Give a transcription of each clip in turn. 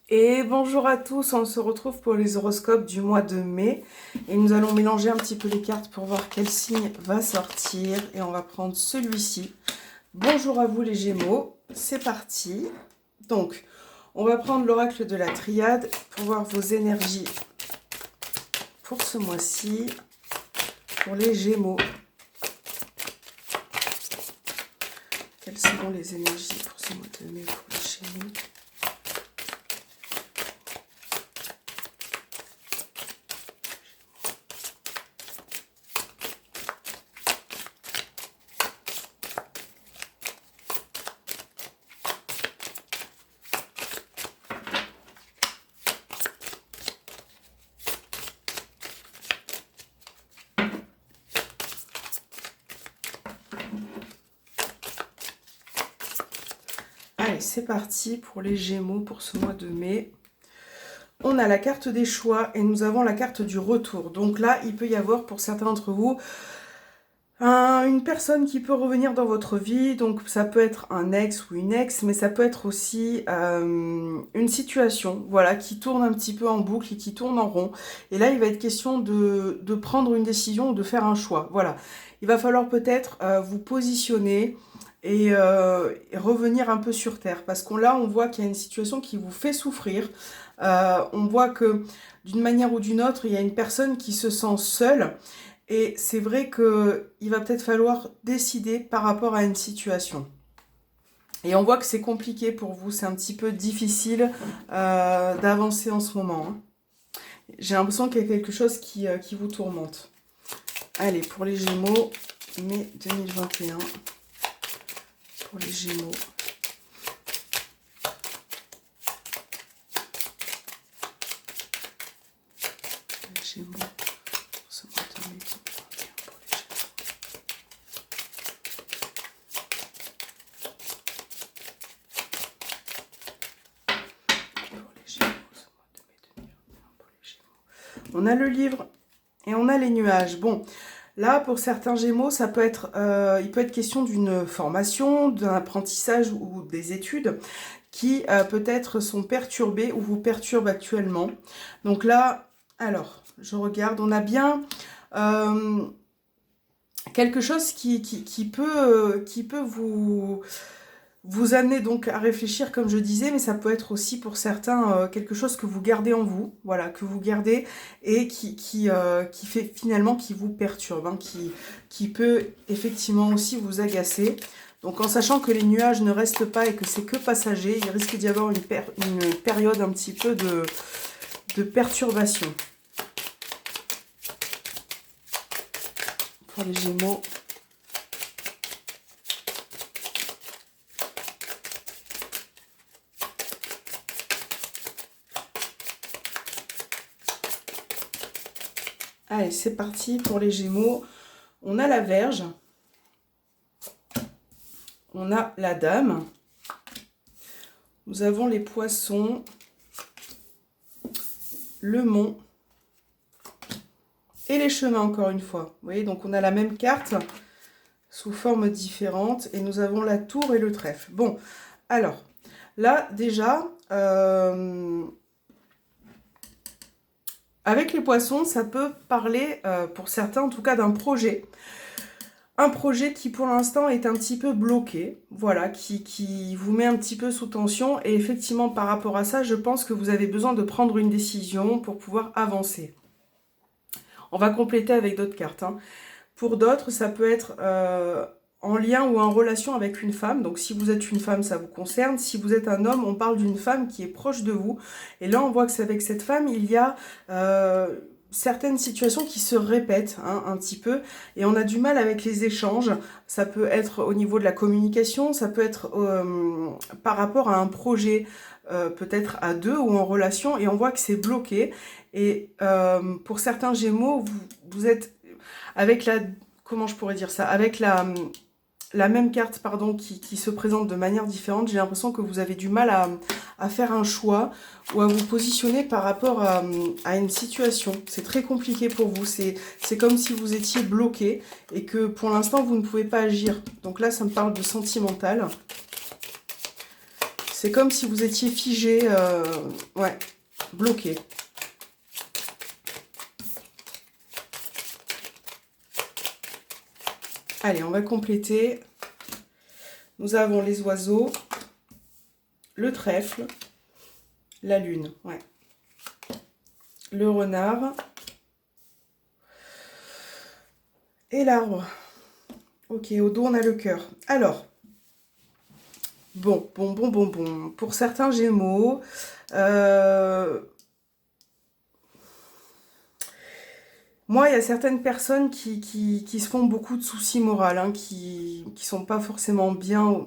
Et bonjour à tous, on se retrouve pour les horoscopes du mois de mai et nous allons mélanger un petit peu les cartes pour voir quel signe va sortir et on va prendre celui-ci. Bonjour à vous les Gémeaux, c'est parti. Donc, on va prendre l'oracle de la triade pour voir vos énergies pour ce mois-ci, pour les Gémeaux. Quelles seront les énergies pour ce mois de mai pour les Gémeaux? Allez, c'est parti pour les Gémeaux pour ce mois de mai. On a la carte des choix et nous avons la carte du retour. Donc là, il peut y avoir pour certains d'entre vous une personne qui peut revenir dans votre vie. Donc ça peut être un ex ou une ex, mais ça peut être aussi une situation, voilà, qui tourne un petit peu en boucle et qui tourne en rond. Et là, il va être question de prendre une décision ou de faire un choix. Voilà, il va falloir peut-être vous positionner et revenir un peu sur terre. Parce qu'on là, on voit qu'il y a une situation qui vous fait souffrir. On voit que d'une manière ou d'une autre, il y a une personne qui se sent seule. Et c'est vrai qu'il va peut-être falloir décider par rapport à une situation. Et on voit que c'est compliqué pour vous, c'est un petit peu difficile d'avancer en ce moment. Hein. J'ai l'impression qu'il y a quelque chose qui vous tourmente. Allez, pour les Gémeaux, mai 2021. Pour les Gémeaux. Les Gémeaux. Pour ce mois de mai 2021 pour les Gémeaux. Pour les Gémeaux, ce mois de mai 2021 pour les Gémeaux. On a le livre et on a les nuages. Bon, là, pour certains Gémeaux, ça peut être, il peut être question d'une formation, d'un apprentissage ou des études qui peut-être sont perturbées ou vous perturbent actuellement. Donc là, alors, je regarde, on a bien quelque chose qui peut vous amener donc à réfléchir, comme je disais, mais ça peut être aussi pour certains quelque chose que vous gardez en vous, voilà, que vous gardez et qui fait finalement qui vous perturbe, hein, qui peut effectivement aussi vous agacer. Donc en sachant que les nuages ne restent pas et que c'est que passager, il risque d'y avoir une période un petit peu de perturbation. Pour les Gémeaux. Allez, c'est parti pour les Gémeaux. On a la Vierge. On a la Dame. Nous avons les Poissons. Le Mont. Et les chemins, encore une fois. Vous voyez, donc on a la même carte sous forme différente. Et nous avons la Tour et le Trèfle. Bon, alors, là, déjà... avec les Poissons, ça peut parler, pour certains en tout cas, d'un projet. Un projet qui pour l'instant est un petit peu bloqué, voilà, qui vous met un petit peu sous tension. Et effectivement, par rapport à ça, je pense que vous avez besoin de prendre une décision pour pouvoir avancer. On va compléter avec d'autres cartes. Hein. Pour d'autres, ça peut être en lien ou en relation avec une femme. Donc si vous êtes une femme, ça vous concerne. Si vous êtes un homme, on parle d'une femme qui est proche de vous. Et là, on voit que c'est avec cette femme, il y a certaines situations qui se répètent, hein, un petit peu. Et on a du mal avec les échanges. Ça peut être au niveau de la communication, ça peut être par rapport à un projet, peut-être à deux ou en relation. Et on voit que c'est bloqué. Et pour certains Gémeaux, vous êtes avec la... Comment je pourrais dire ça? Avec la même carte, pardon, qui se présente de manière différente, j'ai l'impression que vous avez du mal à faire un choix ou à vous positionner par rapport à une situation. C'est très compliqué pour vous. C'est comme si vous étiez bloqué et que pour l'instant, vous ne pouvez pas agir. Donc là, ça me parle de sentimental. C'est comme si vous étiez figé, ouais, bloqué. Allez, on va compléter. Nous avons les oiseaux, le trèfle, la lune, ouais. Le renard et l'arbre. Ok, au dos, on a le cœur. Alors, bon. Pour certains Gémeaux, moi, il y a certaines personnes qui se font beaucoup de soucis moraux, hein, qui sont pas forcément bien,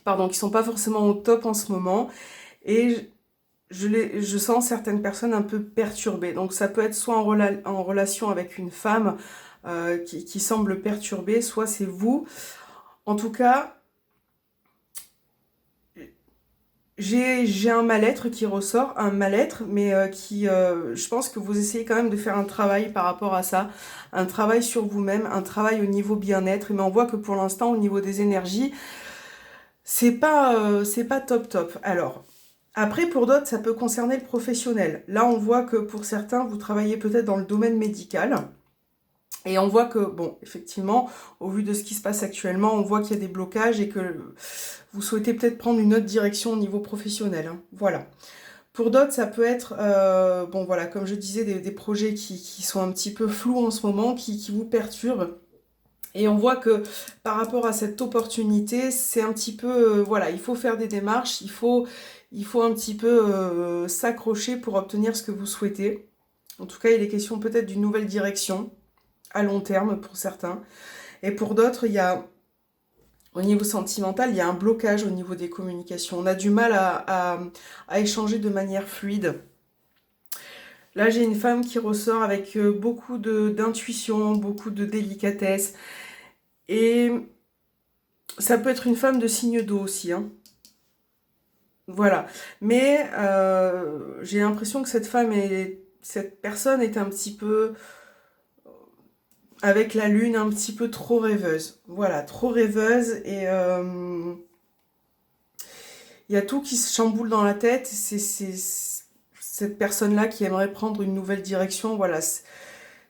pardon, qui sont pas forcément au top en ce moment. Et je sens certaines personnes un peu perturbées. Donc ça peut être soit en relation avec une femme qui semble perturbée, soit c'est vous. En tout cas, j'ai un mal-être qui ressort, un mal-être, mais je pense que vous essayez quand même de faire un travail par rapport à ça, un travail sur vous-même, un travail au niveau bien-être, mais on voit que pour l'instant, au niveau des énergies, c'est pas top top. Alors, après, pour d'autres, ça peut concerner le professionnel. Là, on voit que pour certains, vous travaillez peut-être dans le domaine médical. Et on voit que, bon, effectivement, au vu de ce qui se passe actuellement, on voit qu'il y a des blocages et que vous souhaitez peut-être prendre une autre direction au niveau professionnel, hein. Voilà. Pour d'autres, ça peut être, bon voilà, comme je disais, des projets qui sont un petit peu flous en ce moment, qui vous perturbent. Et on voit que par rapport à cette opportunité, c'est un petit peu, voilà, il faut faire des démarches, il faut un petit peu s'accrocher pour obtenir ce que vous souhaitez. En tout cas, il est question peut-être d'une nouvelle direction à long terme pour certains. Et pour d'autres, il y a, au niveau sentimental, il y a un blocage au niveau des communications. On a du mal à échanger de manière fluide. Là, j'ai une femme qui ressort avec beaucoup d'intuition, beaucoup de délicatesse. Et ça peut être une femme de signe d'eau aussi, hein. Voilà. Mais j'ai l'impression que cette personne est un petit peu, avec la lune, un petit peu trop rêveuse. Voilà, trop rêveuse. Et il y a tout qui se chamboule dans la tête. C'est cette personne-là qui aimerait prendre une nouvelle direction. Voilà,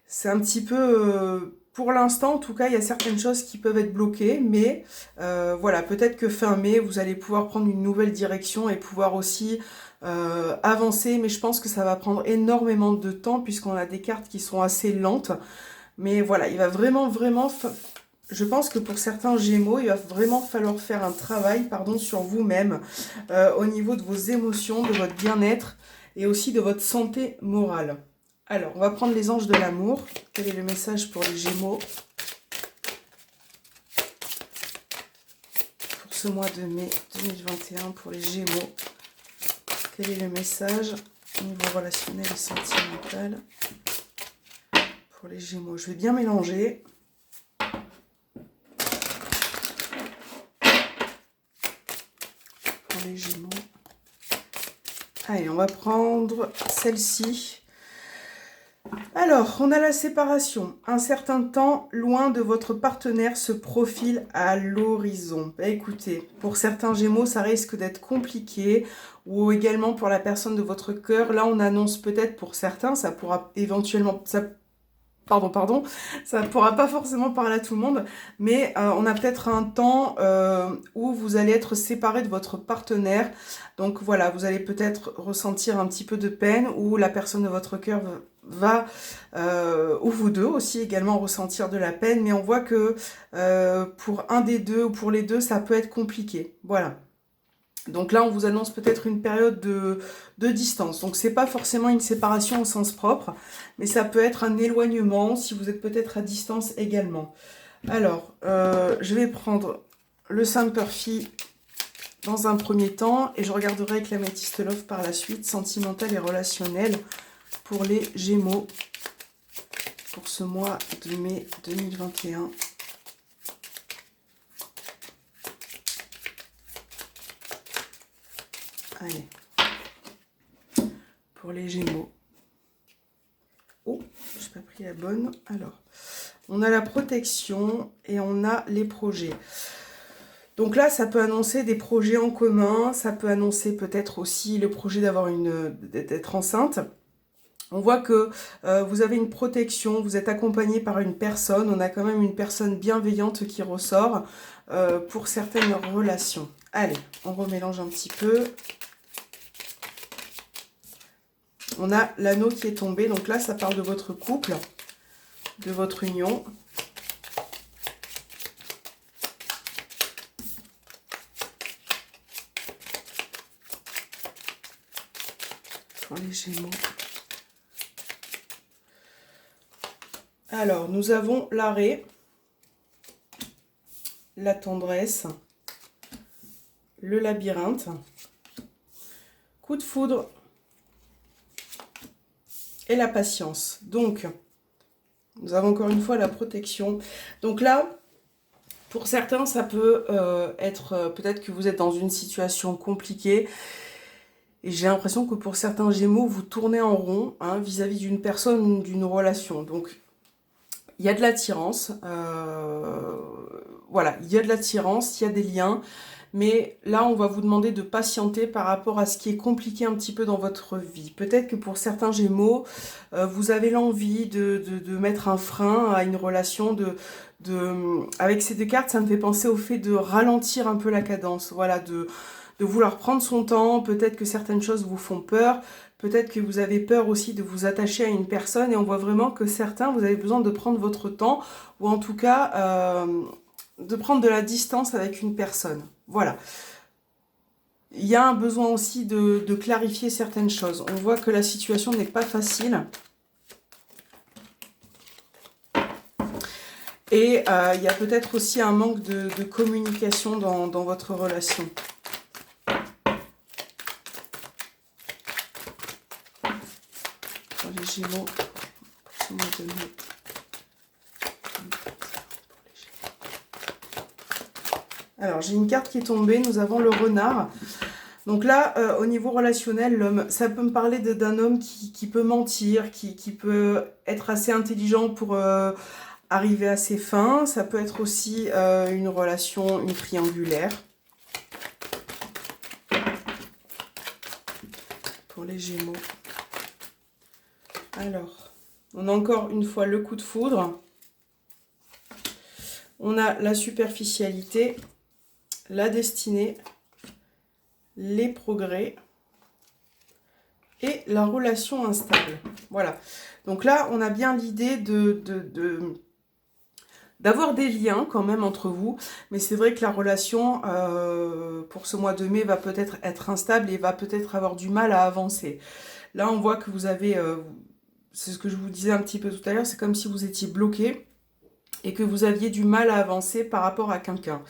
c'est un petit peu, pour l'instant en tout cas, il y a certaines choses qui peuvent être bloquées, mais voilà, peut-être que fin mai, vous allez pouvoir prendre une nouvelle direction et pouvoir aussi avancer, mais je pense que ça va prendre énormément de temps puisqu'on a des cartes qui sont assez lentes. Mais voilà, il va vraiment, je pense que pour certains Gémeaux, il va vraiment falloir faire un travail, pardon, sur vous-même, au niveau de vos émotions, de votre bien-être et aussi de votre santé morale. Alors, on va prendre les anges de l'amour. Quel est le message pour les Gémeaux pour ce mois de mai 2021 pour les Gémeaux? Quel est le message au niveau relationnel et sentimental pour les Gémeaux? Je vais bien mélanger. Pour les Gémeaux. Allez, on va prendre celle-ci. Alors, on a la séparation. Un certain temps loin de votre partenaire se profile à l'horizon. Bah, écoutez, pour certains Gémeaux, ça risque d'être compliqué. Ou également pour la personne de votre cœur. Là, on annonce peut-être pour certains, ça pourra éventuellement... Pardon, ça ne pourra pas forcément parler à tout le monde, mais on a peut-être un temps où vous allez être séparé de votre partenaire. Donc voilà, vous allez peut-être ressentir un petit peu de peine, ou la personne de votre cœur va, ou vous deux aussi également ressentir de la peine, mais on voit que pour un des deux ou pour les deux, ça peut être compliqué. Voilà. Donc là, on vous annonce peut-être une période de distance. Donc, c'est pas forcément une séparation au sens propre, mais ça peut être un éloignement si vous êtes peut-être à distance également. Alors, je vais prendre le Saint-Perfie dans un premier temps et je regarderai avec l'Améthyste Love par la suite, sentimental et relationnel pour les Gémeaux pour ce mois de mai 2021. Allez, pour les Gémeaux. Oh, je n'ai pas pris la bonne. Alors, on a la protection et on a les projets. Donc là, ça peut annoncer des projets en commun, ça peut annoncer peut-être aussi le projet d'être enceinte. On voit que vous avez une protection, vous êtes accompagné par une personne, on a quand même une personne bienveillante qui ressort pour certaines relations. Allez, on remélange un petit peu. On a l'anneau qui est tombé, donc là ça parle de votre couple, de votre union. Pour les Gémeaux. Alors, nous avons l'arrêt, la tendresse, le labyrinthe, coup de foudre et la patience. Donc, nous avons encore une fois la protection. Donc là, pour certains, ça peut être peut-être que vous êtes dans une situation compliquée. Et j'ai l'impression que pour certains Gémeaux, vous tournez en rond vis-à-vis d'une personne ou d'une relation. Donc, il y a de l'attirance. Voilà, il y a de l'attirance, il y a des liens. Mais là, on va vous demander de patienter par rapport à ce qui est compliqué un petit peu dans votre vie. Peut-être que pour certains Gémeaux, vous avez l'envie de mettre un frein à une relation. Avec ces deux cartes, ça me fait penser au fait de ralentir un peu la cadence. Voilà, de vouloir prendre son temps. Peut-être que certaines choses vous font peur. Peut-être que vous avez peur aussi de vous attacher à une personne. Et on voit vraiment que certains, vous avez besoin de prendre votre temps. Ou en tout cas, de prendre de la distance avec une personne. Voilà. Il y a un besoin aussi de clarifier certaines choses. On voit que la situation n'est pas facile. Et il y a peut-être aussi un manque de communication dans votre relation. Pour les Gémeaux, pour ce mois de mai. Alors, j'ai une carte qui est tombée, nous avons le renard. Donc là, au niveau relationnel, l'homme, ça peut me parler d'un homme qui peut mentir, qui peut être assez intelligent pour arriver à ses fins. Ça peut être aussi une relation, une triangulaire. Pour les Gémeaux. Alors, on a encore une fois le coup de foudre. On a la superficialité, la destinée, les progrès et la relation instable. Voilà. Donc là, on a bien l'idée d'avoir des liens quand même entre vous. Mais c'est vrai que la relation, pour ce mois de mai, va peut-être être instable et va peut-être avoir du mal à avancer. Là, on voit que vous avez... c'est ce que je vous disais un petit peu tout à l'heure, c'est comme si vous étiez bloqué et que vous aviez du mal à avancer par rapport à quelqu'un.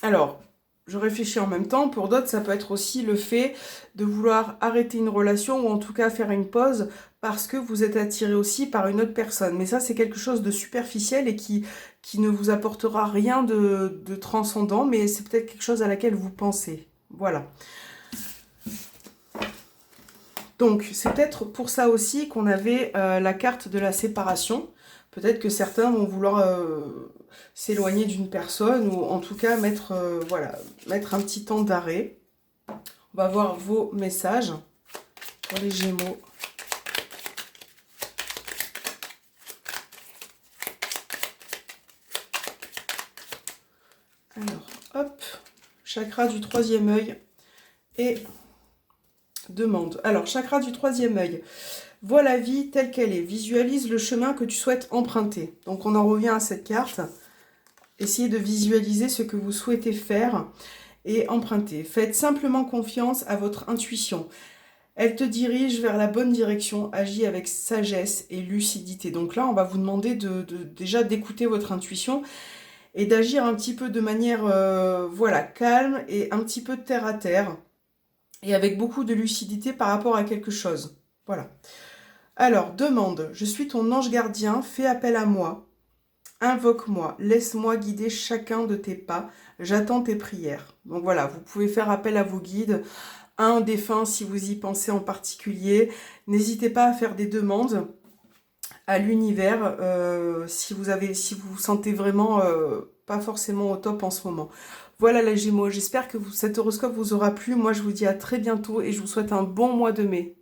Alors, je réfléchis en même temps. Pour d'autres, ça peut être aussi le fait de vouloir arrêter une relation ou en tout cas faire une pause parce que vous êtes attiré aussi par une autre personne. Mais ça, c'est quelque chose de superficiel et qui ne vous apportera rien de transcendant, mais c'est peut-être quelque chose à laquelle vous pensez. Voilà. Donc, c'est peut-être pour ça aussi qu'on avait la carte de la séparation. Peut-être que certains vont vouloir s'éloigner d'une personne ou en tout cas mettre un petit temps d'arrêt. On va voir vos messages pour les Gémeaux. Alors, hop, chakra du troisième œil et demande. Alors, chakra du troisième œil. Vois la vie telle qu'elle est. Visualise le chemin que tu souhaites emprunter. Donc, on en revient à cette carte. Essayez de visualiser ce que vous souhaitez faire et emprunter. Faites simplement confiance à votre intuition. Elle te dirige vers la bonne direction. Agis avec sagesse et lucidité. Donc là, on va vous demander déjà d'écouter votre intuition et d'agir un petit peu de manière calme et un petit peu terre à terre et avec beaucoup de lucidité par rapport à quelque chose. Voilà. Alors, demande. Je suis ton ange gardien. Fais appel à moi. Invoque-moi, laisse-moi guider chacun de tes pas, j'attends tes prières. Donc voilà, vous pouvez faire appel à vos guides, à un défunt si vous y pensez en particulier. N'hésitez pas à faire des demandes à l'univers si si vous vous sentez vraiment pas forcément au top en ce moment. Voilà les Gémeaux, j'espère que cet horoscope vous aura plu. Moi je vous dis à très bientôt et je vous souhaite un bon mois de mai.